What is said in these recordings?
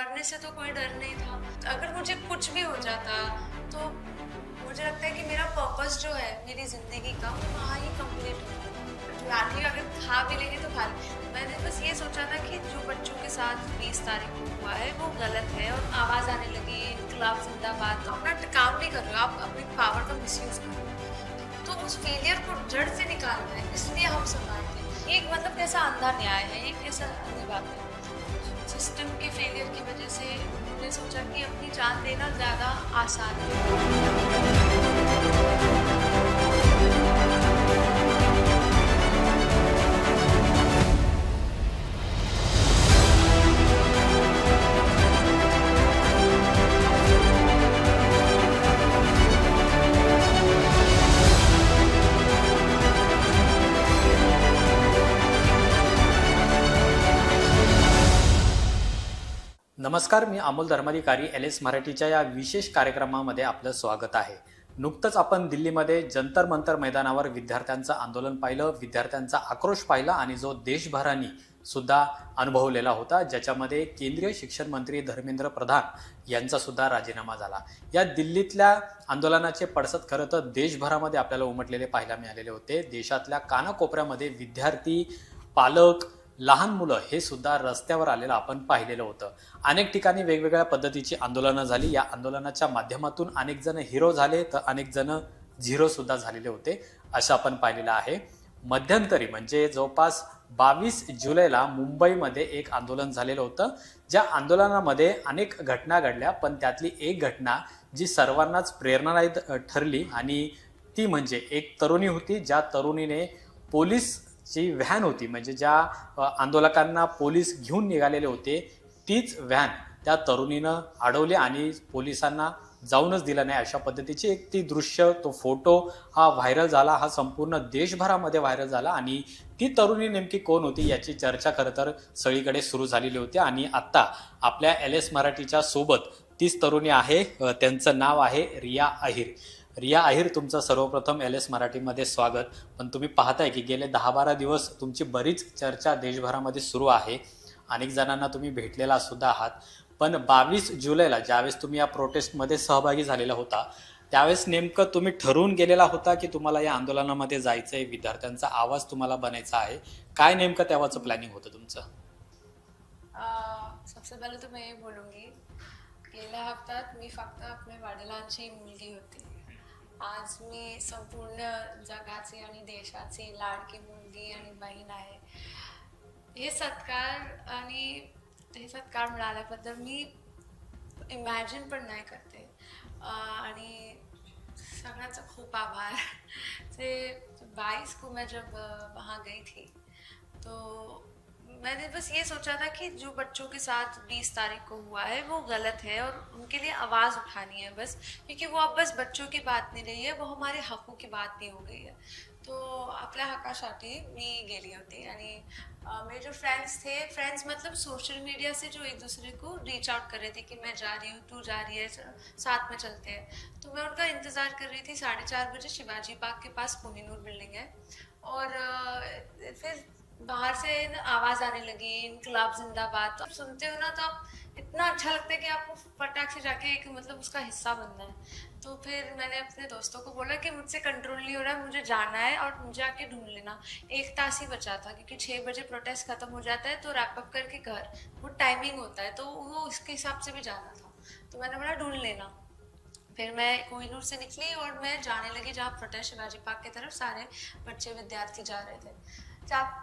मरने से तो कोई डर नहीं था। अगर मुझे कुछ भी हो जाता तो मुझे लगता है कि मेरा पर्पस जो है मेरी ज़िंदगी का वो वहाँ ही कंप्लीट होता। लाठी अगर खा भी लेंगे तो खा लें। मैंने बस ये सोचा था कि जो बच्चों के साथ 20 तारीख को हुआ है वो गलत है और आवाज़ आने लगी इनकलाब जिंदाबाद। तो अपना काम नहीं कर रहे हो, आप अपनी पावर का मिसयूज़ कर रहे हो। तो उस फेलियर को जड़ से निकालना है, इसलिए हम सब आए थे। ये एक मतलब कैसा अंधा न्याय है, ये कैसा अंधी बात है। सिस्टम के फेलियर की वजह से उन्होंने सोचा कि अपनी जान देना ज़्यादा आसान है। नमस्कार, मी अमोल धर्माधिकारी LS मराठीच्या या विशेष कार्यक्रमामध्ये आपलं स्वागत आहे. नुकतंच आपण दिल्लीमध्ये जंतर मंतर मैदानावर विद्यार्थ्यांचं आंदोलन पाहिलं, विद्यार्थ्यांचा आक्रोश पाहिला आणि जो देशभराने सुद्धा अनुभवलेला होता, ज्याच्यामध्ये केंद्रीय शिक्षण मंत्री धर्मेंद्र प्रधान यांचा सुद्धा राजीनामा झाला. या दिल्लीतल्या आंदोलनाचे पडसाद खरं तर देशभरामध्ये आपल्याला उमटलेले पाहायला मिळालेले होते. देशातल्या कानाकोपऱ्यामध्ये विद्यार्थी, पालक, लहान मुलं हे सुद्धा रस्त्यावर आलेलं आपण पाहिलेलं होतं. अनेक ठिकाणी वेगवेगळ्या पद्धतीची आंदोलनं झाली. या आंदोलनाच्या माध्यमातून अनेक जण हिरो झाले तर अनेक जण झिरो सुद्धा झालेले होते, असं आपण पाहिलेलं आहे. मध्यंतरी म्हणजे जवळपास 22 जुलैला मुंबईमध्ये एक आंदोलन झालेलं होतं. ज्या आंदोलनामध्ये अनेक घटना घडल्या, पण त्यातली एक घटना जी सर्वांनाच प्रेरणादायी ठरली आणि ती म्हणजे एक तरुणी होती. ज्या तरुणीने पोलीसची व्हॅन होती, म्हणजे ज्या आंदोलकांना पोलीस घेऊन निघालेले होते, तीच व्हॅन त्या तरुणीनं अडवली आणि पोलिसांना जाऊनच दिलं नाही, अशा पद्धतीची एक ती दृश्य, तो फोटो हा व्हायरल झाला. हा संपूर्ण देशभरामध्ये व्हायरल झाला आणि ती तरुणी नेमकी कोण होती याची चर्चा खरं तर सगळीकडे सुरू झालेली होती. आणि आत्ता आपल्या LS मराठीच्या सोबत तीच तरुणी आहे. त्यांचं नाव आहे रिया अहिर. रिया अहिर, तुमचं सर्वप्रथम LS मराठीमध्ये स्वागत. पण तुम्ही पाहताय की गेले 10-12 दिवस तुमची बरीच चर्चा देशभरामध्ये सुरू आहे. अनेक जणांना तुम्ही भेटलेला सुद्धा आहात. पण 22 जुलैला ज्यावेळेस तुम्ही या प्रोटेस्टमध्ये सहभागी झालेला होता, त्यावेळेस नेमकं तुम्ही ठरवून गेलेला होता की तुम्हाला या आंदोलनामध्ये जायचंय, विद्यार्थ्यांचा आवाज तुम्हाला बनायचा आहे? काय नेमकं तेव्हाचं प्लॅनिंग होतं तुमचं? सबसे पहले तो मैं ये बोलूँगी, गेल्या हप्त्यात मी फक्त आपल्या वडिलांची मुलगी होती. आज मी संपूर्ण जगाची आणि देशाची लाडकी मुलगी आणि बहीण आहे. हे सत्कार मिळाल्याबद्दल मी इमॅजिन पण नाही करते. आणि सगळ्यांचा खूप आभार. से 22 को मैं जब वहाँ गई थी तो मैंने बस ये सोचा था कि जो बच्चों के साथ 20 तारीख को हुआ है वो गलत है और उनके लिए आवाज़ उठानी है बस, क्योंकि वो अब बस बच्चों की बात नहीं रही है, वो हमारे हकों की बात भी हो गई है. तो आपल्या हक्कासाठी मी गेली होती आणि मेरे जो फ्रेंड्स मतलब सोशल मीडिया से जो एक दूसरे को रीच आउट कर रहे थे कि मैं जा रही हूँ, तू जा रही है, साथ में चलते हैं. तो मैं उनका इंतज़ार कर रही थी. 4:30 बजे शिवाजी पार्क के पास कोहिनूर बिल्डिंग है और फिर बाहर से आवाज़ आने लगी इनकलाब जिंदाबाद. तो आप सुनते हो ना तो आप इतना अच्छा लगता है कि आपको फटाक से जाके एक मतलब उसका हिस्सा बनना है. तो फिर मैंने अपने दोस्तों को बोला कि मुझसे कंट्रोल नहीं हो रहा, मुझे जाना है और मुझे आके ढूंढ लेना. 1 तास ही बचा था क्योंकि 6 बजे प्रोटेस्ट खत्म हो जाता है, तो रैप अप करके घर, वो टाइमिंग होता है, तो वो उसके हिसाब से भी जाना था. तो मैंने बोला ढूंढ लेना. फिर मैं कोहिनूर से निकली और मैं जाने लगी जहाँ प्रोटेस्ट शिवाजी पार्क की तरफ सारे बच्चे विद्यार्थी जा रहे थे.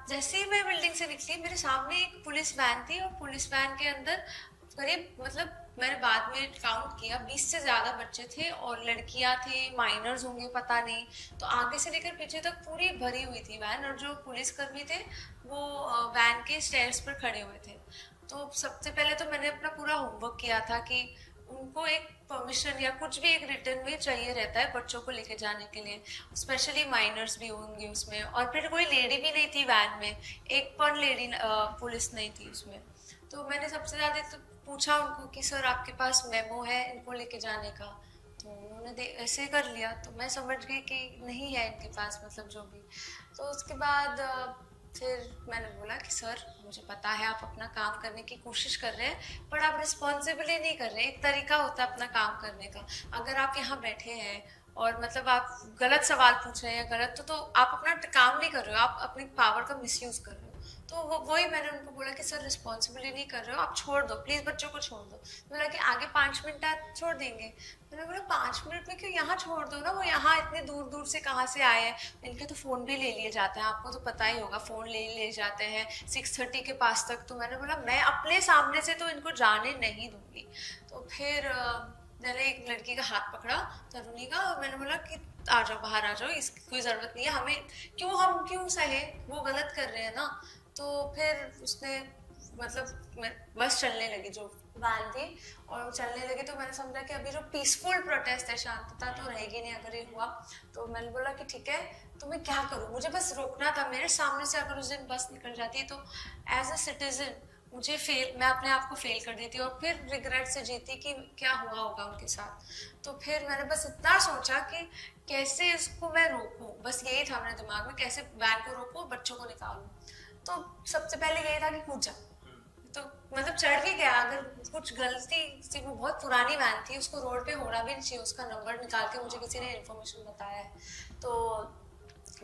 जैसे ही मैं बिल्डिंग से निकली, मेरे सामने एक पुलिस वैन थी और पुलिस वैन के अंदर करीब मतलब मैंने बाद में काउंट किया 20 से ज़्यादा बच्चे थे और लड़कियां थी, माइनर्स होंगे पता नहीं. तो आगे से लेकर पीछे तक पूरी भरी हुई थी वैन और जो पुलिसकर्मी थे वो वैन के स्टेयर्स पर खड़े हुए थे. तो सबसे पहले तो मैंने अपना पूरा होमवर्क किया था कि उनको एक परमिशन या कुछ भी एक रिटर्न में चाहिए रहता है बच्चों को लेके जाने के लिए, स्पेशली माइनर्स भी होंगे उसमें. और फिर कोई लेडी भी नहीं थी वैन में, एक पण लेडी पुलिस नहीं थी उसमें. तो मैंने सबसे ज़्यादा तो पूछा उनको कि सर आपके पास मेमो है इनको लेके जाने का? तो उन्होंने ऐसे कर लिया. तो मैं समझ गई कि नहीं है इनके पास, मतलब जो भी. तो उसके बाद फिर मैंने बोला कि सर मुझे पता है आप अपना काम करने की कोशिश कर रहे हैं पर आप रिस्पॉन्सिबली नहीं कर रहे हैं। एक तरीका होता है अपना काम करने का। अगर आप यहाँ बैठे हैं और मतलब आप गलत सवाल पूछ रहे हैं गलत तो आप अपना काम नहीं कर रहे हो, आप अपनी पावर का मिसयूज कर रहे हो। तो वही मैंने उनको बोला कि सर रिस्पॉन्सिबिलिटी नहीं कर रहे हो, आप छोड़ दो प्लीज़, बच्चों को छोड़ दो। तो बोला कि आगे 5 मिनट आप छोड़ देंगे। मैंने बोला 5 मिनट में क्यों, यहाँ छोड़ दो ना, वो यहाँ इतने दूर दूर से कहाँ से आए हैं। इनके तो फ़ोन भी ले लिए जाते हैं, आपको तो पता ही होगा, फ़ोन ले जाते हैं 6:30 के पास तक। तो मैंने बोला मैं अपने सामने से तो इनको जाने नहीं दूंगी। तो फिर मैंने एक लड़की का हाथ पकड़ा, तरुणी का, और मैंने बोला कि आ जाओ, बाहर आ जाओ, इसकी कोई ज़रूरत नहीं है, हम क्यों सहे, वो गलत कर रहे हैं ना। तो फिर उसने मतलब मैं बस चलने लगी, जो वैन थी, और वो चलने लगी। तो मैंने समझा कि अभी जो पीसफुल प्रोटेस्ट है, शांतता तो रहेगी नहीं अगर ये हुआ। तो मैंने बोला कि ठीक है, तो मैं क्या करूँ, मुझे बस रोकना था। मेरे सामने से अगर उस दिन बस निकल जाती तो एज अ सिटीजन मैं अपने आप को फेल कर देती और फिर रिग्रेट से जीती कि क्या हुआ होगा उनके साथ। तो फिर मैंने बस इतना सोचा कि कैसे इसको मैं रोकूं, बस यही था मेरे दिमाग में, कैसे वैन को रोकूं, बच्चों को निकालूं। तो सबसे पहले यही था कि कूद जा। तो मतलब चढ़ के गया, अगर कुछ गलती से, वो बहुत पुरानी वैन थी, उसको रोड पे होना भी नहीं चाहिए, उसका नंबर निकाल के मुझे किसी ने इन्फॉर्मेशन बताया है। तो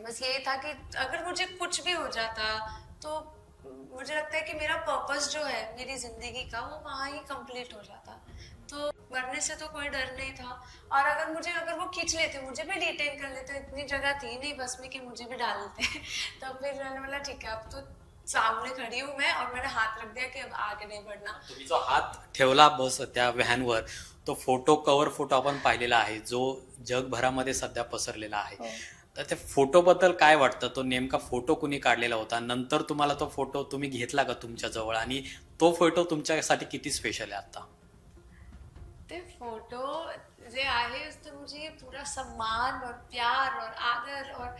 बस यही था कि अगर मुझे कुछ भी हो जाता तो मुझे लगता है कि मेरा पर्पस जो है मेरी जिंदगी का, वो वहाँ ही कंप्लीट हो जाता। तो मरने से तो कोई डर नहीं था। और अगर वो खींच लेते, मुझे भी डिटेन कर लेते, इतनी जगह थी नहीं बस में कि मुझे भी डाल देते। तो फिर मैंने बोला ठीक है, अब तो सामने खड़ी हूँ मैं, और मैंने हात रख दिया कि अब आगे नाही बढ़ना। तुम्ही जो हात ठेवला बस त्या व्हॅनवर, तो कव्हर फोटो आपण पाहिलेला आहे, जो जगभरामध्ये सध्या पसरलेला आहे. तर त्या फोटोबद्दल काय वाटतं? तो नेमका फोटो कुणी काढलेला होता? नंतर तुम्हाला तो फोटो तुम्ही घेतला का तुमच्या जवळ, आणि तो फोटो तुमच्यासाठी किती स्पेशल आहे आता? ते फोटो जे आहे उससे मुझे पूरा सम्मान और प्यार और आदर और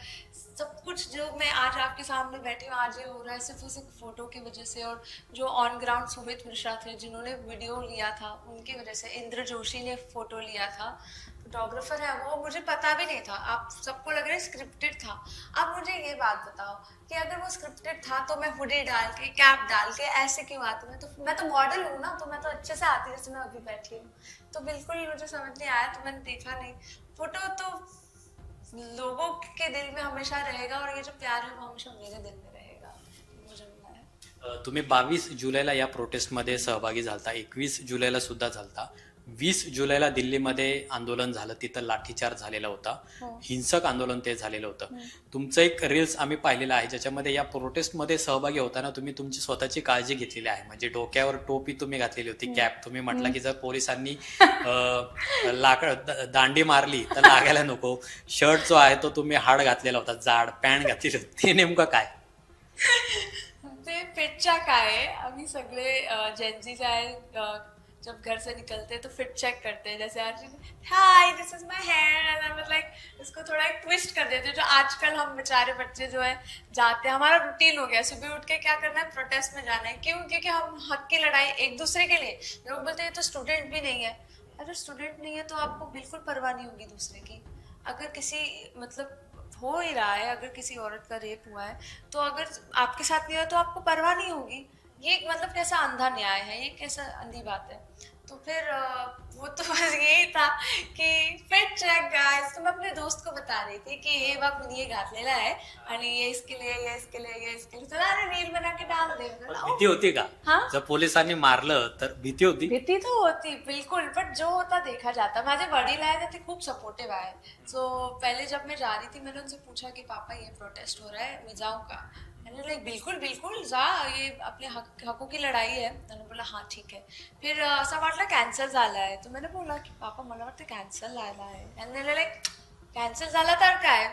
सब कुछ जो मैं आज आपके सामने बैठी हूँ, आज ये हो रहा है सिर्फ उस एक फोटो की वजह से। और जो ऑन ग्राउंड सुमित मिश्रा थे जिन्होंने वीडियो लिया था, उनकी वजह से। इंद्र जोशी ने फोटो लिया था, फोटोग्राफर है वो, मुझे पता भी नहीं था। आप सबको लग रहा है स्क्रिप्टेड था। अब मुझे ये बात बताओ कि अगर वो स्क्रिप्टेड था तो मैं हुडी डाल के, कैप डाल के ऐसे क्यों आती? मैं तो मॉडल हूँ ना, तो मैं तो अच्छे से आती जैसे मैं अभी बैठी हूँ। तो बिल्कुल मुझे समझ नहीं आया, तो मैंने देखा नहीं। फोटो तो लोगों के दिल में हमेशा रहेगा, और ये जो प्यार है वो हमेशा मेरे दिल में रहेगा, मुझे मिला है। तुम्ही 22 जुलैला या प्रोटेस्टमध्ये सहभागी झालता, 21 जुलैला सुद्धा झालता, 20 जुलैला दिल्लीमध्ये आंदोलन झालं, तिथं लाठीचार्ज झालेला होता, हिंसक आंदोलन ते झालेलं होतं. तुमचं एक रील्स आम्ही पाहिलेलं आहे, ज्याच्यामध्ये या प्रोटेस्टमध्ये सहभागी होताना तुम्ही तुमची स्वतःची काळजी घेतलेली आहे. म्हणजे डोक्यावर टोपी तुम्ही घातलेली होती, कॅप. तुम्ही म्हटला की जर पोलिसांनी दांडी मारली तर लागायला नको. शर्ट जो आहे तो तुम्ही हाड घातलेला होता, जाड पॅन्ट घातलेली होती. ते नेमकं काय? ते फिटच्या काय, आम्ही सगळे जेन्झीज आहे, जब घर से निकलते हैं तो फिट चेक करते हैं। जैसे आज hi this is my hair, and I was like इसको थोड़ा एक ट्विस्ट कर देते हैं। जो आजकल हम बेचारे बच्चे जो है जाते हैं, हमारा रूटीन हो गया सुबह उठ के क्या करना है, प्रोटेस्ट में जाना है। क्यों? क्योंकि हम हक की लड़ाई एक दूसरे के लिए। लोग बोलते हैं तो स्टूडेंट भी नहीं है। अगर स्टूडेंट नहीं है तो आपको बिल्कुल परवाह नहीं होगी दूसरे की। अगर किसी मतलब हो ही रहा है, अगर किसी औरत का रेप हुआ है, तो अगर आपके साथ नहीं हुआ तो आपको परवाह नहीं होगी। ये मतलब कैसा अंधा न्याय है, ये कैसा अंधी बात है। तो फिर वो तो बस यही था कि फिट चेक गाइस। तो मैं अपने दोस्त को बता रही थी कि हे बघ मी ये घातलेला आहे आणि ये इसके लिए, ये इसके लिए, ये इसके लिए, तो अरे रील बना के डाल दे। भीती होती का? हाँ, जर पोलिसांनी मारलं तर भीती होती? भीती तो होती बिल्कुल, बट जो होता देखा जाता। माझे वडील आहे ना, ते खूप सपोर्टिव आहे। सो पहले जब मैं जा रही थी, मैंने उनसे पूछा कि पापा ये प्रोटेस्ट हो रहा है, मैं जाऊँ का? मैंने लाइक बिल्कुल बिल्कुल जा, ये अपने हकों की लढाई आहे। मैंने बोला हाँ ठीक है। फिर असं वाटलं कॅन्सल झाला आहे, तो मैंने बोला की पापा मला वाटतं कॅन्सल झाला आहे। मैंने लाइक कॅन्सल झाला तर काय,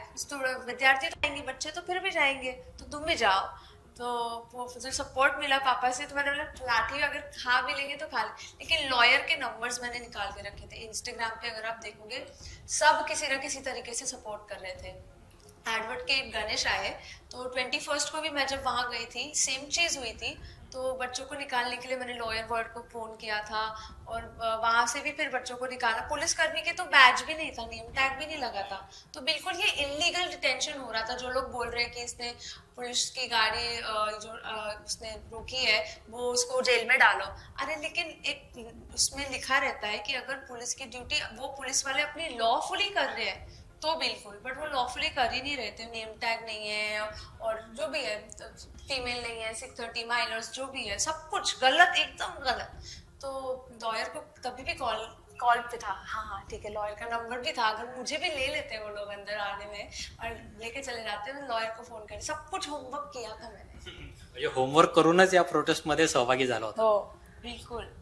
विद्यार्थी जाएंगे, बच्चे तो फिर भी जाएंगे, तो तुम भी जाओ। तो वो जो सपोर्ट मिला पापा से, तो मैंने बोला लाठी अगर खा भी लेंगे तो खा ले। लेकिन लॉयर के नंबर्स मैंने निकाल के रखे थे। इंस्टाग्राम पे अगर आप देखोगे, सब किसी न किसी तरीके से सपोर्ट कर रहे थे। एडवर्ड के एक गणेश आए, तो 21st को भी मैं जब वहाँ गई थी सेम चीज़ हुई थी। तो बच्चों को निकालने के लिए मैंने लॉयर वर्ड को फोन किया था, और वहां से भी फिर बच्चों को निकाला। पुलिसकर्मी के तो बैज भी नहीं था, नेम टैग भी नहीं लगा था। तो बिल्कुल ये इलीगल डिटेंशन हो रहा था। जो लोग बोल रहे हैं कि इसने पुलिस की गाड़ी उसने रोकी है, वो उसको जेल में डालो। अरे लेकिन एक उसमें लिखा रहता है कि अगर पुलिस की ड्यूटी वो पुलिस वाले अपनी लॉफुली कर रहे हैं तो बिल्कुल, बट वो लॉफुली कर ही नहीं रहे थे। नेम टैग नहीं है, और जो भी है, फीमेल नहीं है, 630 माइनर्स जो भी है, सब कुछ गलत, एकदम गलत। तो लॉयर को तभी भी कॉल पे था। हाँ ठीक है, लॉयर का नंबर भी था। अगर मुझे भी ले लेते वो लोग अंदर आने में और लेके चले जाते, मैं लॉयर को फोन कर, सब कुछ होमवर्क किया था मैंने। म्हणजे होमवर्क करूनच या प्रोटेस्ट मध्ये सहभागी झाला होता. हो बिल्कुल.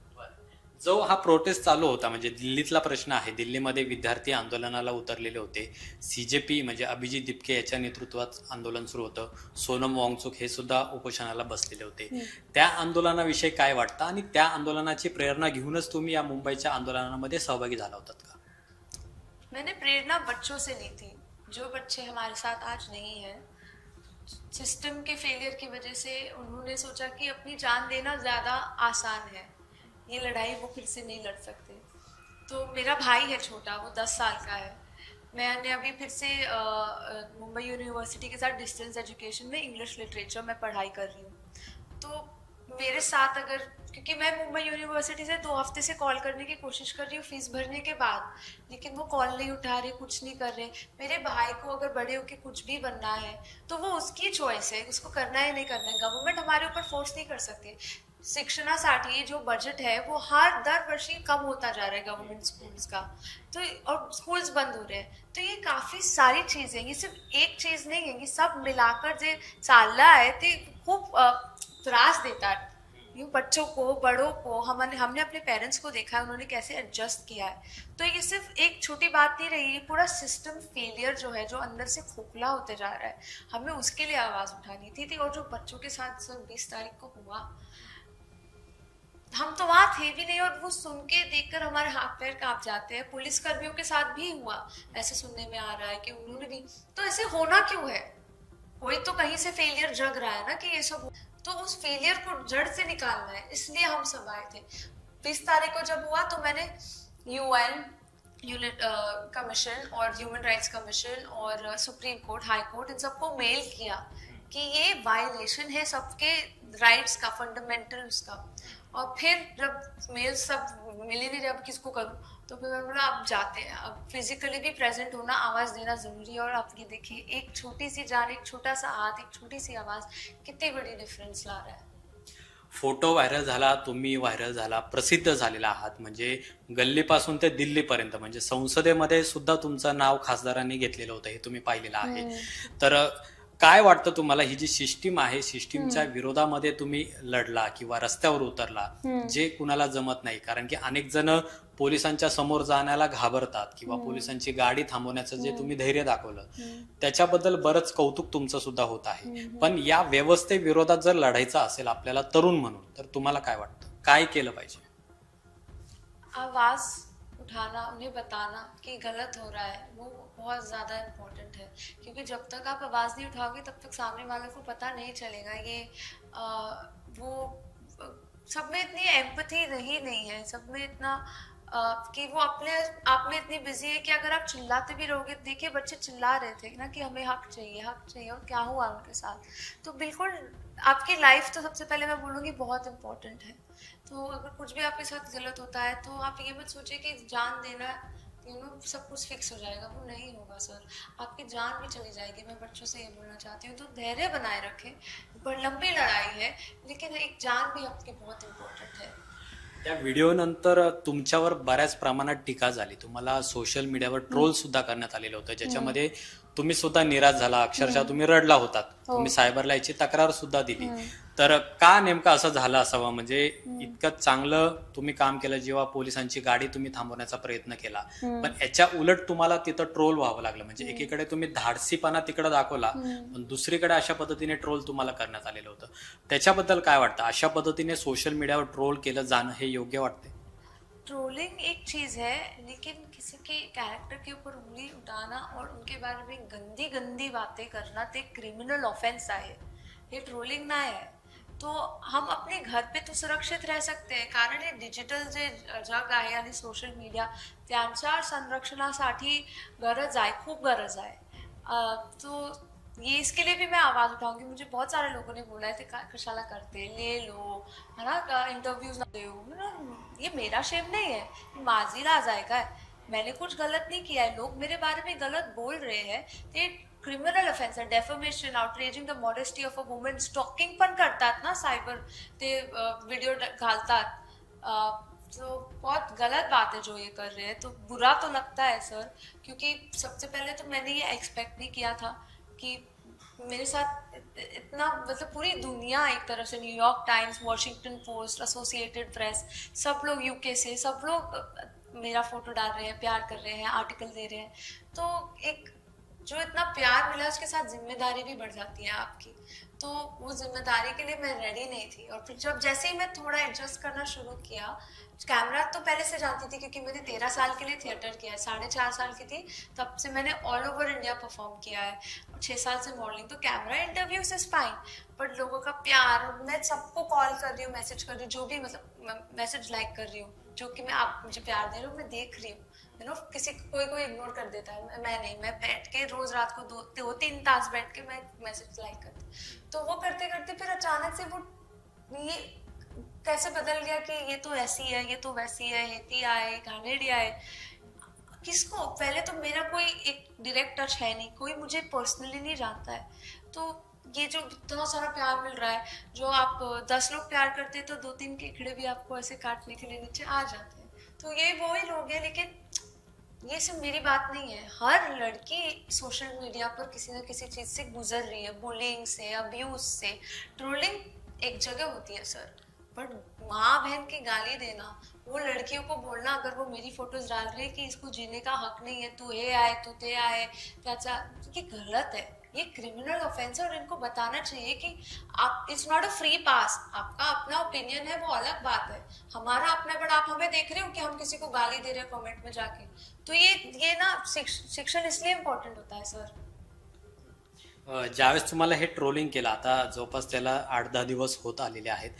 जो हा प्रोटेस्ट चालू होता, म्हणजे दिल्लीतला प्रश्न आहे, दिल्लीमध्ये विद्यार्थी आंदोलनाला उतरलेले होते. सीजेपी म्हणजे अभिजित दिपके याच्या नेतृत्वात आंदोलन सुरू होतं. सोनम वांगचुक हे सुद्धा उपोषणाला बसलेले होते. त्या आंदोलनाविषयी काय वाटतं आणि त्या आंदोलनाची प्रेरणा घेऊनच तुम्ही या मुंबईच्या आंदोलनामध्ये सहभागी झाला होतात का? मैंने प्रेरणा बच्चों से ली थी, जो बच्चे हमारे साथ आज नहीं हैं। सिस्टम के फेलियर की वजह से उन्होंने सोचा कि अपनी जान देना ज़्यादा आसान है, ये लड़ाई वो फिर से नहीं लड़ सकते। तो मेरा भाई है छोटा, वो 10 साल का है। मैंने अभी फिर से मुंबई यूनिवर्सिटी के साथ डिस्टेंस एजुकेशन में इंग्लिश लिटरेचर में पढ़ाई कर रही हूँ। तो मेरे साथ अगर, क्योंकि मैं मुंबई यूनिवर्सिटी से 2 हफ्ते से कॉल करने की कोशिश कर रही हूँ फीस भरने के बाद, लेकिन वो कॉल नहीं उठा रहे, कुछ नहीं कर रहे। मेरे भाई को अगर बड़े होके कुछ भी बनना है तो वो उसकी चॉइस है, उसको करना है नहीं करना है। गवर्नमेंट हमारे ऊपर फोर्स नहीं कर सकती। शिक्षणासाठी जो बजट है वो हर दर वर्षी कम होता जा रहा है गवर्नमेंट स्कूल्स का, तो और स्कूल्स बंद हो रहे हैं। तो ये काफ़ी सारी चीज़ें, ये सिर्फ एक चीज़ नहीं है, ये सब मिलाकर जे चालला आहे ते खूप त्रास देतात। ये बच्चों को, बड़ों को, हमने अपने पेरेंट्स को देखा है उन्होंने कैसे एडजस्ट किया है। तो ये सिर्फ एक छोटी बात नहीं रही, ये पूरा सिस्टम फेलियर जो है, जो अंदर से खोखला होते जा रहा है, हमें उसके लिए आवाज़ उठानी थी। और जो बच्चों के साथ सर 20 तारीख को हुआ, हम तो वहाँ थे भी नहीं, और वो सुन के देखकर हमारे हाथ पैर कांप जाते हैं। पुलिस कर्मियों के साथ भी हुआ, ऐसे सुनने में आ रहा है कि उन्होंने भी। तो ऐसे होना क्यों है? कोई तो कहीं से फेलियर जग रहा है ना कि ये सब, तो उस फेलियर को जड़ से निकालना है, इसलिए हम सब आए थे। 20 तारीख को जब हुआ तो मैंने UN कमीशन और ह्यूमन राइट्स कमीशन और सुप्रीम कोर्ट, हाई कोर्ट, इन सबको मेल किया कि ये वायलेशन है सबके राइट्स का, फंडामेंटल्स का। और फिर जब मेल सब मिल ही नहीं रहे, अब किसको करूं, तो फिर मैंने बोला अब जाते हैं, अब फिजिकली भी प्रेजेंट होना, आवाज़ देना ज़रूरी है। और आप ये देखिए, एक छोटी सी जान, एक छोटा सा हाथ, एक छोटी सी आवाज़ कितनी बड़ी डिफरेंस ला रहा है। फोटो व्हायरल झाला, तुम्ही व्हायरल झाला, प्रसिद्ध झालेला आहात, म्हणजे गल्लीपासून ते दिल्लीपर्यंत, म्हणजे संसदेमध्ये सुद्धा तुमचं नाव खासदारांनी घेतलेलं होतं, हे तुम्ही पाहिलेलं आहे. तर काय वाटतं तुम्हाला, ही जी सिस्टीम आहे, सिस्टीमच्या विरोधामध्ये तुम्ही लढला किंवा रस्त्यावर उतरला, जे कुणाला जमत नाही, कारण की अनेक जण पोलिसांच्या समोर जाण्याला घाबरतात किंवा पोलिसांची गाडी थांबवण्याचं जे तुम्ही धैर्य दाखवलं, त्याच्याबद्दल बरंच कौतुक तुमचं सुद्धा होत आहे. पण या व्यवस्थेविरोधात जर लढायचं असेल आपल्याला तरुण म्हणून, तर तुम्हाला काय वाटतं, काय केलं पाहिजे? आवाज़ उठाना, उन्हें बताना कि गलत हो रहा है, वो बहुत ज़्यादा इम्पोर्टेंट है। क्योंकि जब तक आप आवाज़ नहीं उठाओगे तब तक सामने वाले को पता नहीं चलेगा। ये वो सब में इतनी एम्पैथी रही नहीं है, सब में इतना कि वो अपने आप में इतनी बिजी है कि अगर आप चिल्लाते भी रहोगे, देखिए बच्चे चिल्ला रहे थे ना कि हमें हक चाहिए, और क्या हुआ उनके साथ। तो बिल्कुल आपकी लाइफ तो सबसे पहले मैं बोलूँगी बहुत इम्पोर्टेंट है। तो अगर कुछ भी आपके साथ गलत होता है तो आप ये मत सोचिए कि जान देना सब कुछ फिक्स हो जाएगा, वो नहीं होगा सर। आपकी जान भी चली जाएगी। मैं बच्चों से ये बोलना चाहती हूँ, तो धैर्य बनाए रखें। लंबी लड़ाई है, लेकिन एक जान भी आपकी बहुत इम्पोर्टेंट है। या व्हिडिओ नंतर तुमच्यावर बऱ्याच प्रमाणात टीका झाली, तुम्हाला सोशल मीडियावर ट्रोल सुद्धा करण्यात आलेलं होतं, ज्याच्यामध्ये तुम्ही सुद्धा निराश झाला, अक्षरशः तुम्ही रडला होतात, तुम्ही सायबरला याची तक्रार सुद्धा दिली. तर का नेमकं असं झालं असावं? म्हणजे इतकं चांगलं तुम्ही काम केलं, जेव्हा पोलिसांची गाडी तुम्ही थांबवण्याचा प्रयत्न केला, पण याच्या उलट तुम्हाला तिथं ट्रोल व्हावं लागलं. म्हणजे एकीकडे तुम्ही धाडसीपणा तिकडे दाखवला, पण दुसरीकडे अशा पद्धतीने ट्रोल तुम्हाला करण्यात आलेलं होतं. त्याच्याबद्दल काय वाटतं? अशा पद्धतीने सोशल मीडियावर ट्रोल केलं जाणं हे योग्य वाटते? ट्रोलिंग एक चीज़ है, लेकिन किसी के कैरेक्टर के ऊपर उंगली उठाना और उनके बारे में गंदी गंदी बातें करना ते क्रिमिनल ऑफेंस आहे, हे ट्रोलिंग नाही आहे. तो हम अपने घर पे तो सुरक्षित रह सकते हैं, कारण हे डिजिटल जे जग आहे आणि सोशल मीडिया त्यांच्या संरक्षणासाठी गरज आहे, खूप गरज आहे. तो ये इसके लिए भी मैं आवाज़ उठाऊंगी. मुझे बहुत सारे लोगों ने बोला है कशाला करते, ले लो, है ना, इंटरव्यूज ना दे. ये मेरा शेम नहीं है, माझी लाज आहे काय. मैंने कुछ गलत नहीं किया है, लोग मेरे बारे में गलत बोल रहे हैं, ते क्रिमिनल ऑफेन्स आहे. Defamation, outraging the modesty of a woman, stalking पण करतात ना सायबर, ते व्हिडिओ घालतात. तो बहुत गलत बात है जो ये कर रहे हैं. तो बुरा तो लगता है सर, क्योंकि सबसे पहले तो मैंने ये एक्सपेक्ट नहीं किया था कि मेरे साथ इतना, मतलब पूरी दुनिया एक तरह से, New York times, Washington post, associated press, सब लोग यूके से, सब लोग मेरा फोटो डाल रहे हैं, प्यार कर रहे हैं, आर्टिकल दे रहे हैं. तो एक जो इतना प्यार मिला उसके साथ जिम्मेदारी भी बढ़ जाती है आपकी. तो वो जिम्मेदारी के लिए मैं रेडी नहीं थी. और फिर जब जैसे ही मैं थोड़ा एडजस्ट करना शुरू किया, कैमरा तो पहले से जानती थी क्योंकि मैंने 13 साल के लिए थिएटर किया है. 4.5 साल की थी तब से मैंने ऑल ओवर इंडिया परफॉर्म किया है, और 6 साल से मॉडलिंग. तो camera interviews is fine, but लोगों का प्यार, मैं सबको कॉल कर रही हूँ, मैसेज कर रही हूँ, जो भी मतलब मैसेज लाइक कर रही हूँ, जो कि मैं, आप मुझे प्यार दे रहे हो, मैं देख रही हूँ. यू नो, किसी कोई इग्नोर कर देता है, मैं नहीं, मैं बैठ के रोज रात को 2-3 तास बैठ के मैं मैसेज लाइक करती. तो वो करते करते फिर अचानक से वो ये कैसे बदल गया कि ये तो ऐसी है, ये तो वैसी है, हेती आए, घानेडी आए. किसको, पहले तो मेरा कोई एक डायरेक्ट टच है नहीं, कोई मुझे पर्सनली नहीं जानता है. तो ये जो इतना सारा प्यार मिल रहा है, जो आप 10 लोग प्यार करते हैं तो 2-3 केकड़े भी आपको ऐसे काटने के लिए नीचे आ जाते हैं. तो ये वो ही लोग हैं. लेकिन ये सिर्फ मेरी बात नहीं है, हर लड़की सोशल मीडिया पर किसी न किसी चीज़ से गुजर रही है, बुलिंग से, अब्यूज से. ट्रोलिंग एक जगह होती है सर, बट माँ बहन की गाली देना, वो लड़कियों को बोलना, अगर वो मेरी फोटोज डाल रही है कि इसको जीने का हक नहीं है, तू हे आए, तू ते आए, त्याचा, ये गलत है, ये क्रिमिनल ऑफेंस है. और इनको बताना चाहिए कि आप, it's not a free pass. आपका अपना ओपिनियन है, वो अलग बात है, हमारा अपना. बट आप हमें देख रहे हो कि हम किसी को गाली दे रहे हैं कमेंट में जाके. तो ये ना शिक्षण इसलिए इम्पोर्टेंट होता है सर. ज्यावेळेस तुम्हाला हे ट्रोलिंग केलं, आता जवळपास त्याला 8-10 दिवस होत आलेले आहेत,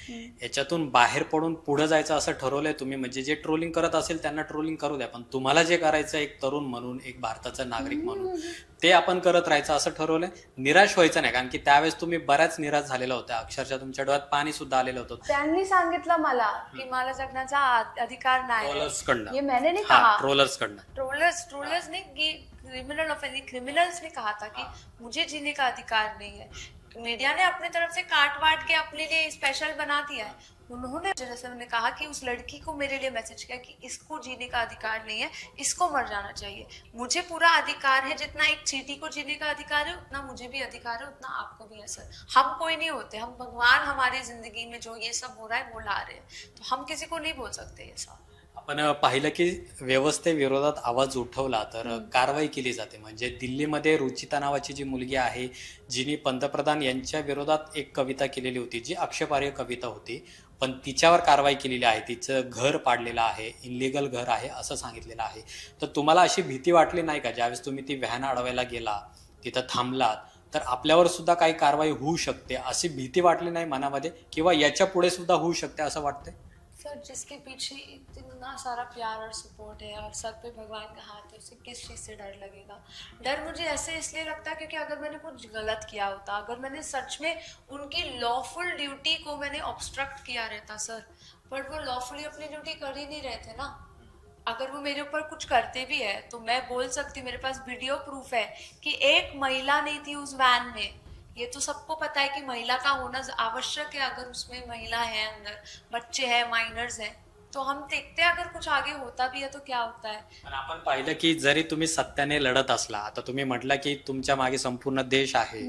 याच्यातून बाहेर पडून पुढे जायचं असं ठरवलंय तुम्ही? म्हणजे जे ट्रोलिंग करत असेल त्यांना ट्रोलिंग करू द्या, पण तुम्हाला जे करायचं, एक तरुण म्हणून, एक भारताचा नागरिक म्हणून, ते आपण करत राहायचं असं ठरवलंय. निराश व्हायचं नाही, कारण की त्यावेळेस तुम्ही बऱ्याच निराश झालेला होता, अक्षरशः तुमच्या डोळ्यात पाणी सुद्धा आलेलं होतं. त्यांनी सांगितलं मला की मला जगण्याचा अधिकार नाही. ट्रोलर्स कडनं, ये मैंने नहीं हा, कहा. ट्रोलर्स कडनं. ट्रोलर्स ने कि क्रिमिनल ऑफेंस, क्रिमिनल्स ने कहा था कि मुझे जीने का अधिकार नहीं है. मीडिया ने अपने तरफ से काट वाट के अपने लिए स्पेशल बना दिया है. उन्होंने, जैसे मैंने कहा कि उस लड़की को मेरे लिए मैसेज किया कि इसको जीने का अधिकार नहीं है, इसको मर जाना चाहिए. मुझे पूरा अधिकार है, जितना एक चींटी को जीने का अधिकार है उतना मुझे भी अधिकार है, उतना आपको भी है सर. हम कोई नहीं होते, हम भगवान हमारी जिंदगी में जो ये सब हो रहा है वो ला रहे हैं, तो हम किसी को नहीं बोल सकते ये सब. आपण पाहिलं की व्यवस्थेविरोधात आवाज उठवला तर कारवाई केली जाते. म्हणजे दिल्लीमध्ये रुचिता नावाची जी मुलगी आहे, जिने पंतप्रधान यांच्या विरोधात एक कविता केलेली होती, जी आक्षेपार्ह कविता होती, पण तिच्यावर कारवाई केलेली आहे. तिचं घर पाडलेलं आहे, इनलिगल घर आहे असं सांगितलेलं आहे. तर तुम्हाला अशी भीती वाटली नाही का, ज्यावेळेस तुम्ही ती व्हॅन अडवायला गेला, तिथं थांबलात, तर आपल्यावर सुद्धा काही कारवाई होऊ शकते अशी भीती वाटली नाही मनामध्ये, किंवा याच्या पुढे सुद्धा होऊ शकते असं वाटतंय? सर, जिसके पीछे इतना सारा प्यार और सपोर्ट है और सर पे भगवान का हाथ है, उसे किस चीज़ से डर लगेगा? डर मुझे ऐसे इसलिए लगता है क्योंकि अगर मैंने कुछ गलत किया होता, अगर मैंने सच में उनकी लॉफुल ड्यूटी को मैंने ऑब्स्ट्रक्ट किया रहता सर, बट वो लॉफुली अपनी ड्यूटी कर ही नहीं रहे थे ना. अगर वो मेरे ऊपर कुछ करते भी है तो मैं बोल सकती हूँ, मेरे पास वीडियो प्रूफ है कि एक महिला नहीं थी उस वैन में. ये तो सबको पता है कि महिला का होना आवश्यक है. अगर उसमें महिला है, अंदर बच्चे हैं, माइनर्स हैं, तो हम देखते हैं अगर कुछ आगे होता भी है तो क्या होता है. पण आपण पाहिलं की जरी तुम्ही सत्याने लढत असला, आता तुम्ही म्हटलं की तुमच्या मागे संपूर्ण देश आहे,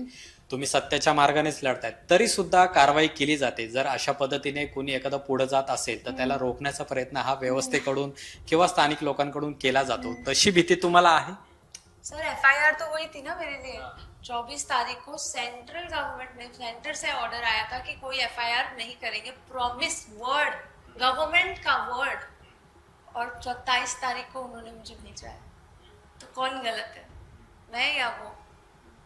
तुम्ही सत्याच्या मार्गानेच लढताय, तरी सुद्धा कारवाई केली जाते. जर अशा पद्धतीने कोणी एखादा पुढे जात असेल तर त्याला रोखण्याचा प्रयत्न हा व्यवस्थेकडून किंवा स्थानिक लोकांकडून केला जातो. तशी भीती तुम्हाला आहे? सर, FIR तो वही थी ना मेरे लिए. 24 तारीख को सेंट्रल गवर्नमेंट ने, सेंटर से ऑर्डर आया था कि कोई FIR नहीं करेंगे, प्रॉमिस, वर्ड, गवर्नमेंट का वर्ड. और 27 तारीख को उन्होंने मुझे भेजा है. तो कौन गलत है, मैं या वो?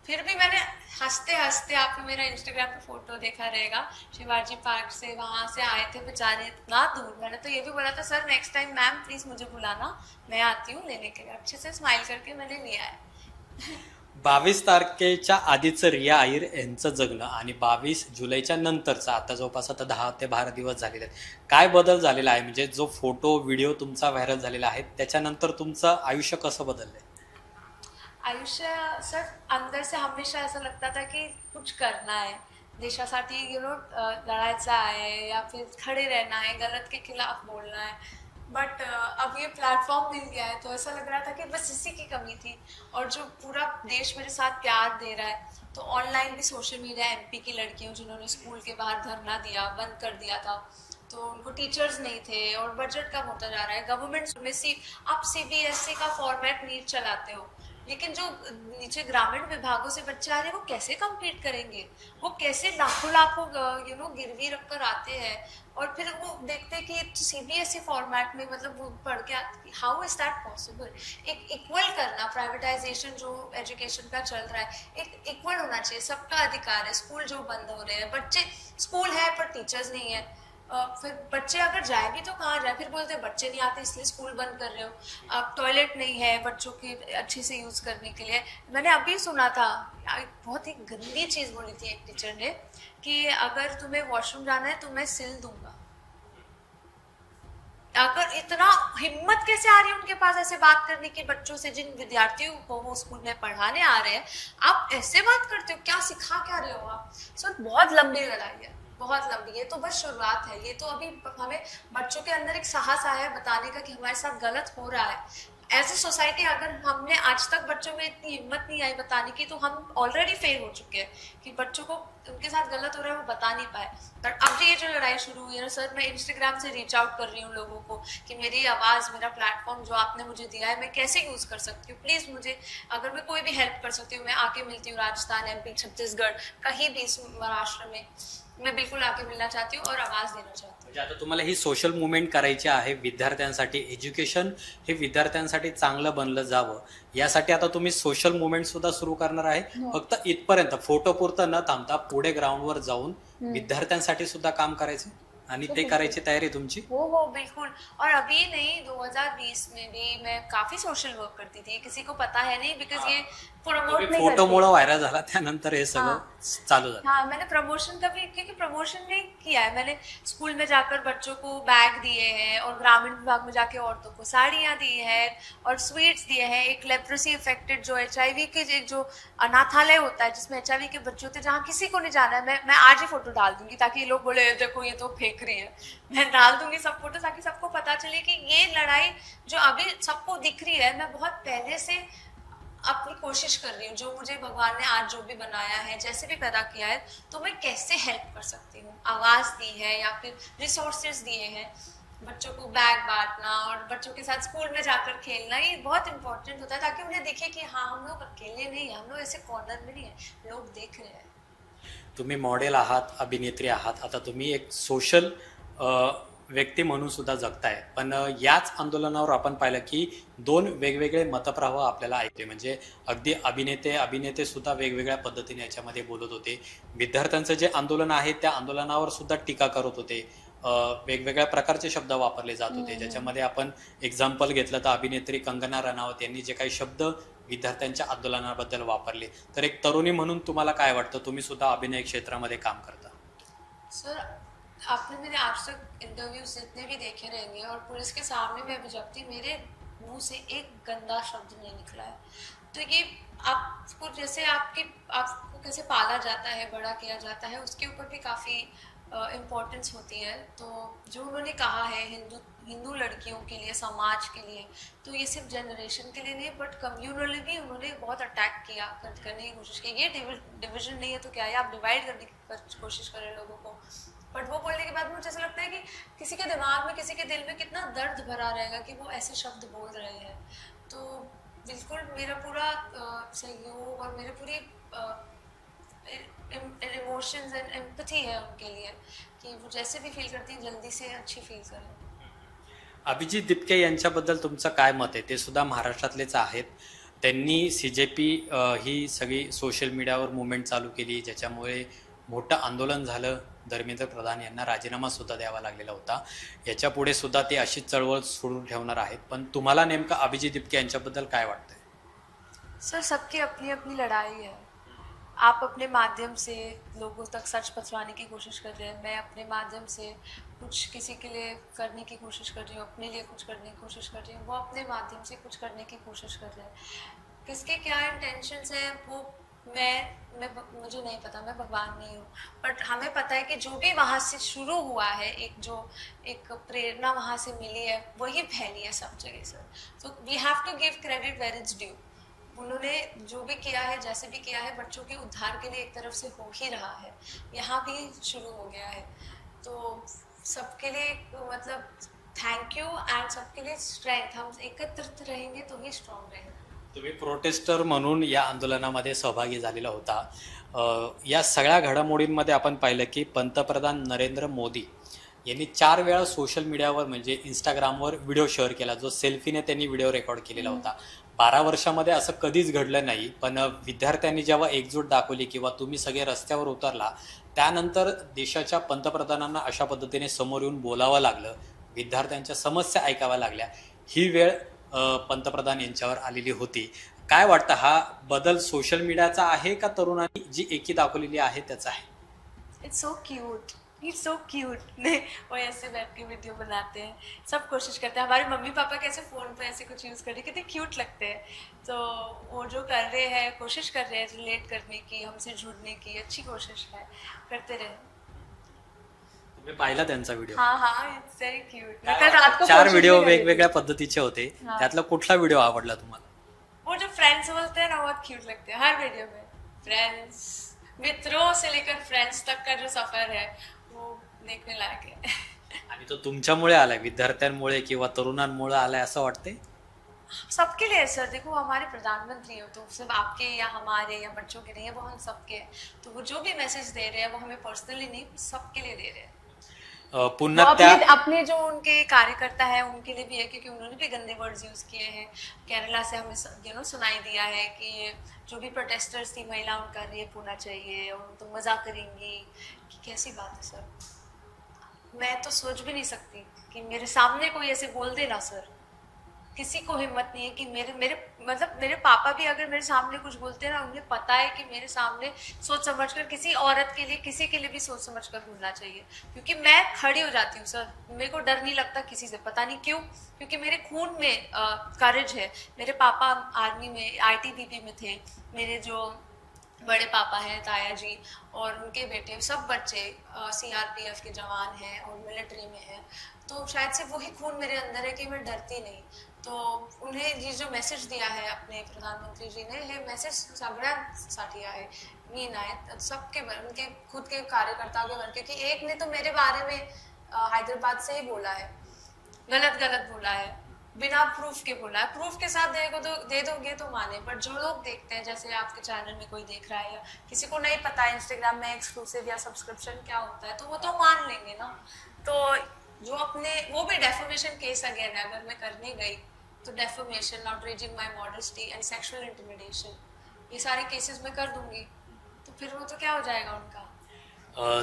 फिर भी मैंने हंसते हंसते, आपने मेरा इंस्टाग्राम पे फोटो देखा रहेगा, शिवाजी पार्क से वहां से आए थे बेचारे इतना दूर। मैंने तो ये भी बोला था sir next time ma'am please मुझे बुलाना, मैं आती हूँ लेने के लिए। अच्छे से स्माइल करके मैंने लिया है। 22 तारखेच्या आधीचं रिया अहिर यांचं जगणं आणि 22 जुलैच्या नंतरचं आता जवळपास आता 10 ते 12 दिवस झालेले आहेत, काय बदल झालेला आहे? म्हणजे जो फोटो व्हिडिओ तुमचा व्हायरल झालेला आहे त्याच्यानंतर तुमचं आयुष्य कसं बदललंय? आयुष्य सर अंदर से हमेशा ऐसा लगता था कि कुछ करना है देशासाठी, लढायचं आहे या फिर खड़े रहना है, गलत के खिलाफ बोलना है। बट अब ये प्लेटफॉर्म मिल गया है तो ऐसा लग रहा था कि बस इसी की कमी थी। और जो पूरा देश मेरे साथ प्यार दे रहा है, तो ऑनलाइन भी सोशल मीडिया, एमपी की लड़कियों जिन्होंने स्कूल के बाहर धरना दिया, बंद कर दिया था, तो उनको टीचर्स नहीं थे और बजट कम होता जा रहा है। गवर्नमेंट में आप सीबीएसई का फॉर्मेट नीट चलाते हो, लेकिन जो नीचे ग्रामीण विभागों से बच्चे आ रहे हैं वो कैसे कम्पीट करेंगे? वो कैसे लाखों लाखों गिरवी रख कर आते हैं और फिर वो देखते हैं कि सीबीएसई फॉर्मेट में, मतलब वो पढ़ के, हाउ इज दैट पॉसिबल? एक इक्वल करना, प्राइवेटाइजेशन जो एजुकेशन का चल रहा है, एक इक्वल होना चाहिए, सबका अधिकार है। स्कूल जो बंद हो रहे हैं, बच्चे स्कूल है पर टीचर्स नहीं है। फिर बच्चे अगर जाए भी तो कहाँ जाए? फिर बोलते हैं बच्चे नहीं आते इसलिए स्कूल बंद कर रहे हो। अब टॉयलेट नहीं है बच्चों के अच्छे से यूज़ करने के लिए। मैंने अभी सुना था, बहुत ही गंदी चीज़ बोली थी एक टीचर ने, कि अगर तुम्हें वॉशरूम जाना है तो मैं सिल दूंगा। अगर इतना हिम्मत कैसे आ रही है उनके पास ऐसे बात करने की बच्चों से, जिन विद्यार्थियों को वो स्कूल में पढ़ाने आ रहे हैं? आप ऐसे बात करते हो? क्या सिखा क्या रहे हो आप? सर बहुत लंबी लड़ाई है, बहुत लंबी। ये तो बस शुरुआत है। ये तो अभी हमें बच्चों के अंदर एक साहस आया है बताने का कि हमारे साथ गलत हो रहा है। एज ए सोसाइटी अगर हमने आज तक बच्चों में इतनी हिम्मत नहीं आई बताने की, तो हम ऑलरेडी फेल हो चुके हैं कि बच्चों को उनके साथ गलत हो रहा है वो बता नहीं पाए। पर अब ये जो लड़ाई शुरू हुई है ना सर, मैं इंस्टाग्राम से रीच आउट कर रही हूँ लोगों को कि मेरी आवाज़, मेरा प्लेटफॉर्म जो आपने मुझे दिया है, मैं कैसे यूज़ कर सकती हूँ। प्लीज़ मुझे अगर मैं कोई भी हेल्प कर सकती हूँ, मैं आके मिलती हूँ राजस्थान, एमपी, छत्तीसगढ़, कहीं भी इस महाराष्ट्र में मैं बिल्कुल आके मिलना चाहती हूँ और आवाज़ देना चाहती हूँ। म्हणजे आता तुम्हाला ही सोशल मुवमेंट करायची आहे विद्यार्थ्यांसाठी, एज्युकेशन हे विद्यार्थ्यांसाठी चांगलं बनलं जावं यासाठी आता तुम्ही सोशल मुवमेंट सुद्धा सुरू करणार आहे। फक्त इथपर्यंत फोटो पुरतं न थांबता पुढे ग्राउंडवर जाऊन विद्यार्थ्यांसाठी सुद्धा काम करायचं आणि ते करायची तयारी तुमची? हो बिल्कुल। और अभी नहीं, 2020 में भी मैं काफी सोशल वर्क करती थी, किसी को पता है नहीं, बिकॉज ये प्रमोट नहीं फोटो करती। मुळे व्हायरल झाला त्यानंतर हे सगळं चालू झालं। हाँ, मैंने प्रमोशन का भी, क्योंकि प्रमोशन नहीं किया है मैंने। स्कूल में जाकर बच्चों को बैग दिए हैं और ग्रामीण विभाग में जाके औरतों को साड़ियाँ दी है और स्वीट्स दिए हैं। एक लेप्रोसी इफेक्टेड जो HIV के एक जो अनाथालय होता है जिसमें HIV के बच्चे होते हैं, जहाँ किसी को नहीं जाना है, मैं आज ही फोटो डाल दूंगी ताकि ये लोग बोले देखो ये तो फेंक रही है। मैं डाल दूंगी सब फोटो ताकि सबको पता चले कि ये लड़ाई जो अभी सबको दिख रही है, मैं बहुत पहले से अपनी कोशिश कर रही हूँ। जो मुझे भगवान ने आज जो भी बनाया है, जैसे भी पैदा किया है, तो मैं कैसे हेल्प कर सकती हूँ। आवाज़ दी है या फिर रिसोर्सेज दिए हैं, बच्चों को बैग बांटना और बच्चों के साथ स्कूल में जाकर खेलना, ये बहुत इंपॉर्टेंट होता है ताकि उन्हें दिखे कि हाँ हम लोग अकेले नहीं हैं, हम लोग ऐसे कॉर्नर में नहीं है, लोग देख रहे हैं। तुम्ही मॉडेल आहात, अभिनेत्री आहात, आता तुम्ही एक सोशल व्यक्ती म्हणून सुद्धा जगताय, पण याच आंदोलनावर आपण पाहिलं की दोन वेगवेगळे मतप्रवाह आपल्याला ऐकले। म्हणजे अगदी अभिनेते सुद्धा वेगवेगळ्या पद्धतीने याच्यामध्ये बोलत होते। विद्यार्थ्यांचं जे आंदोलन आहे त्या आंदोलनावर सुद्धा टीका करत होते, वेगवेगळ्या प्रकारचे शब्द वापरले जात होते, ज्याच्यामध्ये आपण एक्झाम्पल घेतलं तर अभिनेत्री कंगना रनौत यांनी जे काही शब्द विद्यार्थ्यांच्या आंदोलनाबद्दल वापरले, तर एक तरुणी म्हणून तुम्हाला काय वाटतं? तुम्ही सुद्धा अभिनय क्षेत्रामध्ये काम करता। सर आपने मेरे आज तक इंटरव्यूज जितने भी देखे रहेंगे और पुलिस के सामने मैं भी जब थी, मेरे मुंह से एक गंदा शब्द नहीं निकला है। तो ये आपको जैसे आपको कैसे पाला जाता है, बड़ा किया जाता है, उसके ऊपर भी काफ़ी इम्पोर्टेंस होती है। तो जो उन्होंने कहा है हिंदू लड़कियों के लिए, समाज के लिए, तो ये सिर्फ जनरेशन के लिए नहीं बट कम्युनली भी उन्होंने बहुत अटैक किया, करने की कोशिश की। ये डिविजन नहीं है तो क्या है, आप डिवाइड करने की कोशिश करें लोगों को। बट वो बोलने के बाद मुझे ऐसा लगता है कि किसी के दिमाग में, किसी के दिल में कितना दर्द भरा रहेगा कि वो ऐसे शब्द बोल रहे हैं। तो बिल्कुल मेरा पूरा सहयोग और मेरे पूरी इमोशंस एंड एम्पैथी है उनके लिए कि वो जैसे भी फील करती हैं जल्दी से अच्छी फील करें। अभिजित दिपके यांच्याबद्दल तुमचं काय मत आहे? ते सुद्धा महाराष्ट्रातलेच आहेत। त्यांनी CJP ही सगळी सोशल मीडियावर मुवमेंट चालू केली, ज्याच्यामुळे मोठं आंदोलन झालं. धर्मेंद्र प्रधान यांना राजीनामा सुद्धा द्यावा लागलेला होता. याच्या पुढे सुद्धा ते अशीच चळवळ सुरू ठेवणार आहेत. पण तुम्हाला नेमकं अभिजित इप्के यांच्याबद्दल काय वाटतंय? सर, सबकी अपनी अपनी लड़ाई है। आप अपने माध्यम से लोगों तक सच पहुंचाने की कोशिश कर रहे हैं, मैं अपने माध्यम से कुछ किसी के लिए करने की कोशिश कर रही हूँ, अपने लिए कुछ करने की कोशिश कर रही हूँ, वो अपने माध्यम से कुछ करने की कोशिश कर रहे हैं। किसके क्या इंटेंशंस हैं वो मैं मुझे नहीं पता, मैं भगवान नहीं हूँ। बट हमें पता है कि जो भी वहाँ से शुरू हुआ है, एक प्रेरणा वहाँ से मिली है, वही फैली है सब जगह सर। तो we have to give credit where it's due. उन्होंने जो भी किया है, जैसे भी किया है, बच्चों के उद्धार के लिए एक तरफ से हो ही रहा है, यहाँ भी शुरू हो गया है। तो सबके लिए मतलब थैंक यू एंड सबके लिए स्ट्रेंथ। हम एकत्रित रहेंगे तो ही स्ट्रॉन्ग रहेंगे। तुम्ही प्रोटेस्टर म्हणून या आंदोलनामध्ये सहभागी झालेला होता. या सगळ्या घडामोडींमध्ये आपण पाहिलं की पंतप्रधान नरेंद्र मोदी यांनी 4 वेळा सोशल मीडियावर म्हणजे इंस्टाग्रामवर व्हिडिओ शेअर केला, जो सेल्फीने त्यांनी व्हिडिओ रेकॉर्ड केलेला होता. 12 वर्षामध्ये असं कधीच घडलं नाही. पण विद्यार्थ्यांनी जेव्हा एकजूट दाखवली किंवा तुम्ही सगळे रस्त्यावर उतरला, त्यानंतर देशाच्या पंतप्रधानांना अशा पद्धतीने समोर येऊन बोलावं लागलं, विद्यार्थ्यांच्या समस्या ऐकाव्या लागल्या. ही वेळ पंतप्रधान यांच्यावर आलेली होती. काय वाटतं, हा बदल सोशल मीडियाचा आहे का तरुणांनी जी एकी दाखवलेली आहे त्याचा आहे? It's so cute, it's so cute. नहीं, वो ऐसे बैठ के वीडियो बनाते हैं, सब कोशिश करते हैं। हमारे मम्मी पापा कैसे फ़ोन पे ऐसे कुछ यूज़ कर रहे, कितने क्यूट लगते हैं। तो वो जो कर रहे हैं, कोशिश कर रहे हैं रिलेट करने की, हमसे जुड़ने की, अच्छी कोशिश है, करते रहे। तुम्ही पाहिला त्यांचा व्हिडिओ? हाँ, इट्स वेरी क्यूट। मैं कल रात को 4 कोशिश व्हिडिओ भी करी थी। वेगवेगळ्या पद्धतीचे होते. हाँ। त्यातला कुठला व्हिडिओ आवडला तुम्हाला? वो जो फ्रेंड्स बोलते हैं ना, बहुत क्यूट लगते हैं हर वीडियो में। फ्रेंड्स, मित्रों से लेकर फ्रेंड्स तक का जो सफर है वो देखने लायक है। आणि तो तुमच्यामुळे आलाय, विद्यार्थ्यांमुळे किंवा तरुणांमुळे आलाय असं वाटतंय? सबके लिए है सर। देखो, हमारे प्रधानमंत्री हो तो सिर्फ आपके या हमारे या बच्चों के नहीं है, वो हम सबके हैं। तो वो जो भी मैसेज दे रहे हैं वो हमें पर्सनली नहीं, सबके लिए दे रहे हैं। पुन्हा वो त्या अपने जो उनके कार्यकर्ता है उनके लिए भी है, क्योंकि उन्होंने भी गंदे वर्ड्स यूज किए हैं। केरला से हमें सुनाई दिया है कि जो भी प्रोटेस्टर्स थी, महिला उनका रेप होना चाहिए और तो मजा करेंगी कि कैसी बात है सर। मैं तो सोच भी नहीं सकती कि मेरे सामने कोई ऐसे बोल दे ना सर। किसी को हिम्मत नहीं है कि मेरे पापा भी अगर मेरे सामने कुछ बोलते हैं ना, उन्हें पता है कि मेरे सामने सोच समझकर, किसी औरत के लिए, किसी के लिए भी सोच समझकर बोलना चाहिए। क्योंकि मैं खड़ी हो जाती हूँ सर, मेरे को डर नहीं लगता किसी से, पता नहीं क्यों, क्योंकि मेरे खून में करेज है। मेरे पापा आर्मी में ITBP में थे, मेरे जो बड़े पापा हैं ताया जी और उनके बेटे, सब बच्चे CRPF के जवान हैं और मिलिट्री में हैं। तो शायद से वही खून मेरे अंदर है कि मैं डरती नहीं। तो उन्हें ये जो मैसेज दिया है अपने प्रधानमंत्री जी ने, हे मैसेज सगळ्यांसाठी आहे, मी नाही सबके, उनके खुद के कार्यकर्ताओं के मन, क्योंकि एक ने तो मेरे बारे में हैदराबाद से ही बोला है, गलत बोला है, बिना प्रूफ के बोला है। प्रूफ के साथ दे दोगे तो माने, पर जो लोग देखते हैं, जैसे आपके चैनल में कोई देख रहा है या किसी को नहीं पता है इंस्टाग्राम में एक्सक्लूसिव या सब्सक्रिप्शन क्या होता है, तो वो तो मान लेंगे ना। तो जो अपने, वो भी डेफोमेशन केस अगेन है, अगर मैं करने गई तो deformation, outraging my modesty and sexual intimidation, ये सारे केसेस मैं कर दूंगी, तो फिर वो तो क्या हो जाएगा उनका।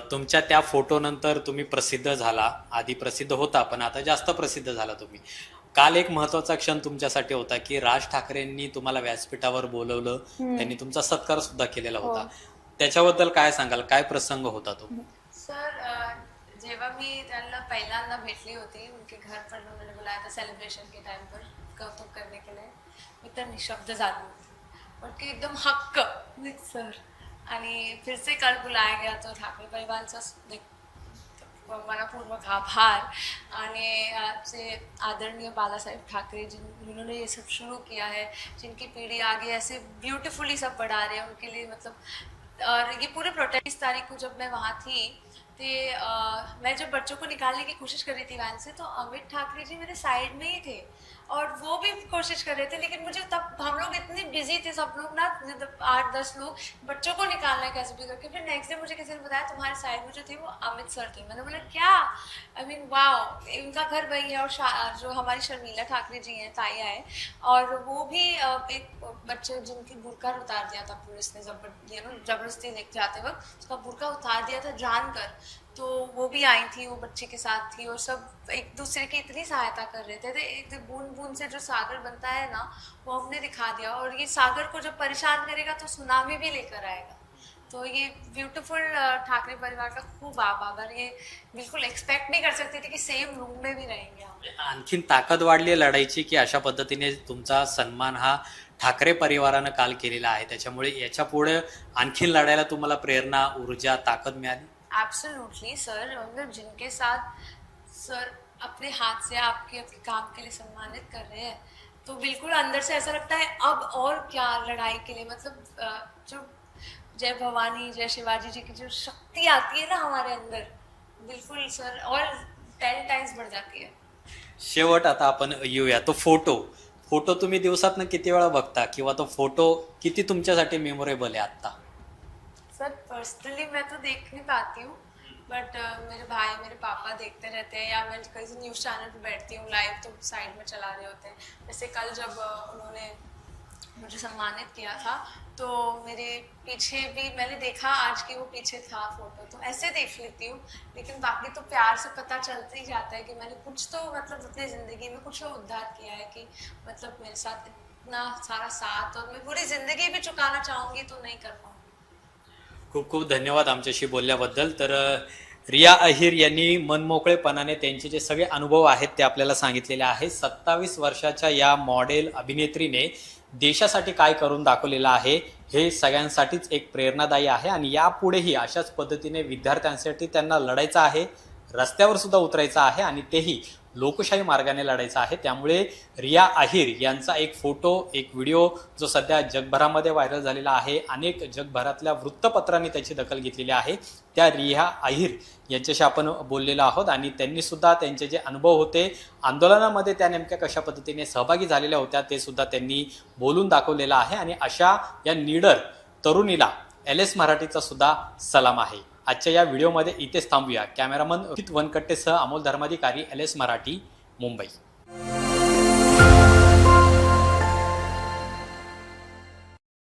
तुमच्या त्या फोटो नंतर तुम्ही प्रसिद्ध झाला. आधी प्रसिद्ध होता पण आता जास्त प्रसिद्ध झाला तुम्ही. काल एक महत्वाचा क्षण तुमच्यासाठी होता की राज ठाकरेंनी तुम्हाला व्यासपीठावर बोलवलं, त्यांनी तुमचा सत्कार सुद्धा केलेला होता. त्याच्याबद्दल काय सांगाल, काय प्रसंग होता तो? सर, जेव्हा मी त्यांना पहिल्यांदा भेटली होती, उनके घर पर उन्होंने बुलाया था सेलिब्रेशन के टाइम पर कौतुक करने के लिए, मी तर निशब्द झाली होती, उनके एकदम हक्क सर। आणि फिर से कल बुलाया गया तो ठाकरे परिवाराचा मनापूर्वक आभार। आणि आपसे आदरणीय बालासाहेब ठाकरे जिन्होंने ये सब शुरू किया है, जिनकी पीढ़ी आगे ऐसे ब्यूटीफुली सब बढ़ा रहे हैं, उनके लिए मतलब। और ये पूरे प्रोटेस्ट 30 तारीख को जब मैं वहाँ थी, मैं जब बच्चों को निकालने की कोशिश कर रही थी वैन से, तो अमित ठाकरे जी मेरे साइड में ही थे। और वो भी कोशिश कर रहे थे, लेकिन मुझे तब हम लोग इतने बिजी थे सब लोग ना, 8-10 लोग, बच्चों को निकालना है कैसे भी करके। फिर नेक्स्ट डे मुझे किसी ने बताया तुम्हारे साइड में जो थे वो अमित सर थे। मैंने बोला क्या, आई मीन वाओ, इनका घर वही है। और जो हमारी शर्मिला ठाकरे जी हैं, ताया है, और वो भी एक बच्चे जिनकी बुर्का उतार दिया था पुलिस ने जबरदस्ती देख जाते वक्त, उसका बुर्का उतार दिया था जानकर, तो वो भी आई थी, वो बच्चे के साथ थी, और सब एक दूसरे की इतनी सहायता कर रहे थे। एक बूंद बूंद से जो सागर बनता है ना, वो हमने दिखा दिया। और ये सागर को जब परेशान करेगा तो सुनामी भी लेकर आएगा। तो ये ब्यूटीफुल ठाकरे परिवार का खूप आभार। ये बिल्कुल एक्सपेक्ट नहीं कर सकते थे कि सेम रूम में भी रहेंगे हम। आणखीन ताकद वाढली लढाईची की अशा पद्धतीने तुमचा सन्मान हा ठाकरे परिवारानं काल केलेला आहे, त्याच्यामुळे याच्या पुढे आणखीन लढायला तुम्हाला प्रेरणा, ऊर्जा, ताकद मिळाली? एब्सोल्युटली सर, मतलब जिनके साथ सर अपने हाथ से आपके अपने काम के लिए सम्मानित कर रहे हैं, तो बिल्कुल अंदर से ऐसा लगता है अब और क्या लड़ाई के लिए, मतलब जो जय भवानी जय शिवाजी जी की जो शक्ति आती है ना हमारे अंदर, बिल्कुल सर, और 10 टाइम्स बढ़ जाती है। शेवट आता आपण येऊया तो फोटो तुम्ही दिवसातनं किती वेळा बघता किंवा तो फोटो किती तुमच्यासाठी मेमोरेबल आहे आता? सर पर्सनली मैं तो देख नहीं पाती हूँ, बट मेरे भाई मेरे पापा देखते रहते हैं, या मैं कहीं न्यूज़ चैनल पे बैठती हूँ लाइव तो साइड में चला रहे होते हैं। जैसे कल जब उन्होंने मुझे सम्मानित किया था, तो मेरे पीछे भी मैंने देखा आज की वो पीछे था फोटो, तो ऐसे देख लेती हूँ। लेकिन बाकी तो प्यार से पता चलता ही जाता है कि मैंने कुछ तो मतलब अपनी ज़िंदगी में कुछ तो उद्धार किया है, कि मतलब मेरे साथ इतना सारा साथ, और मैं पूरी ज़िंदगी भी चुकाना चाहूँगी तो नहीं कर पाऊँगी। खूप खूप धन्यवाद आमच्याशी बोलल्याबद्दल। तर रिया अहिर यांनी मनमोकळेपणाने त्यांचे जे सगळे अनुभव आहेत ते आपल्याला सांगितलेले आहे। 27 वर्षाच्या या मॉडेल अभिनेत्रीने देशासाठी काय करून दाखवलेलं आहे हे सगळ्यांसाठीच एक प्रेरणादायी आहे आणि यापुढेही अशाच पद्धतीने विद्यार्थ्यांसाठी त्यांना लढायचं आहे, रस्त्यावर सुद्धा उतरायचं आहे आणि तेही लोकशाही मार्गाने लढायचं आहे। त्यामुळे रिया अहिर यांचा एक फोटो, एक व्हिडिओ जो सध्या जगभरामध्ये व्हायरल झालेला आहे, अनेक जगभरातल्या वृत्तपत्रांनी त्याची दखल घेतलेली आहे, त्या रिया अहिर यांच्याशी आपण बोललेलो आहोत आणि त्यांनी सुद्धा त्यांचे जे अनुभव होते आंदोलनामध्ये त्या नेमक्या कशा पद्धतीने सहभागी झालेल्या होत्या ते सुद्धा त्यांनी बोलून दाखवलेलं आहे आणि अशा या निडर तरुणीला LS मराठीचा सुद्धा सलाम आहे। आजच्या या व्हिडिओमध्ये इथेच थांबूया। कॅमेरामन रोहित वनकट्टेसह अमोल धर्माधिकारी, LS मराठी, मुंबई।